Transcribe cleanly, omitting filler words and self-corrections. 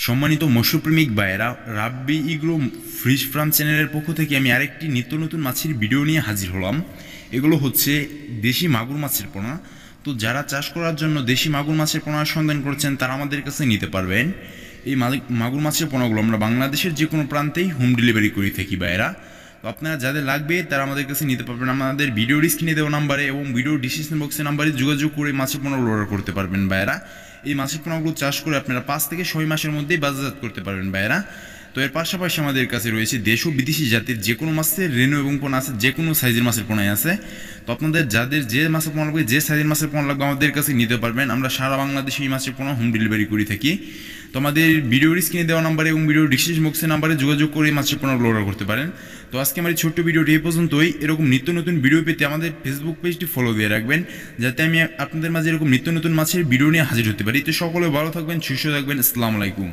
সম্মানিত মৎস্যপ্রেমিক ভাইয়েরা, রাব্বি ইগ্রো fish farm চ্যানেলের পক্ষ থেকে আমি আরেকটি নিত্য নতুন মাছের ভিডিও নিয়ে হাজির হলাম। এগুলো হচ্ছে দেশি মাগুর মাছের পোনা। তো যারা চাষ করার জন্য দেশি মাগুর মাছের পোনার সন্ধান করছেন তারা আমাদের কাছে নিতে পারবেন। এই মাগুর মাছের পোনাগুলো আমরা বাংলাদেশের যে কোনো প্রান্তেই হোম ডেলিভারি করে থাকি ভাইয়েরা। তো আপনারা যাদের লাগবে তারা আমাদের কাছে নিতে পারবেন। আমাদের ভিডিওর স্ক্রিনে দেওয়া নাম্বারে এবং ভিডিও ডিসক্রিপশন বক্সের নাম্বারে যোগাযোগ করে মাছের পোনাগুলো অর্ডার করতে পারবেন ভাইয়েরা। এই মাছের পোনাগুলো চাষ করে আপনারা 5 থেকে 6 মাসের মধ্যেই বাজারজাত করতে পারবেন ভাইয়েরা। তো এর পাশাপাশি আমাদের কাছে রয়েছে দেশ ও বিদেশি জাতের যে কোনো মাছের রেনু এবং পোনা আছে, যে কোনো সাইজের মাছের পোনাই আছে। তো আপনাদের যাদের যে মাছের পোনা লাগবে, যে সাইজের মাছের পোনা লাগবে আমাদের কাছে নিতে পারবেন। আমরা সারা বাংলাদেশে এই মাছের পোনা হোম ডেলিভারি করে থাকি। তো আমাদের ভিডিওর স্ক্রিনে দেওয়া নাম্বারে এবং ভিডিওর ডিসক্রিপশন বক্সের নাম্বারে যোগাযোগ করে মাছের পোনাগুলো অর্ডার করতে পারেন। তো আজকে আমার এই ছোট্ট ভিডিওটি এই পর্যন্তই। এরকম নিত্য নতুন ভিডিও পেতে আমাদের ফেসবুক পেজটি ফলো দিয়ে রাখবেন, যাতে আমি আপনাদের মাঝে এরকম নিত্য নতুন মাছের ভিডিও নিয়ে হাজির হতে পারি। তো সকলে ভালো থাকবেন, সুস্থ থাকবেন। আসসালামু আলাইকুম।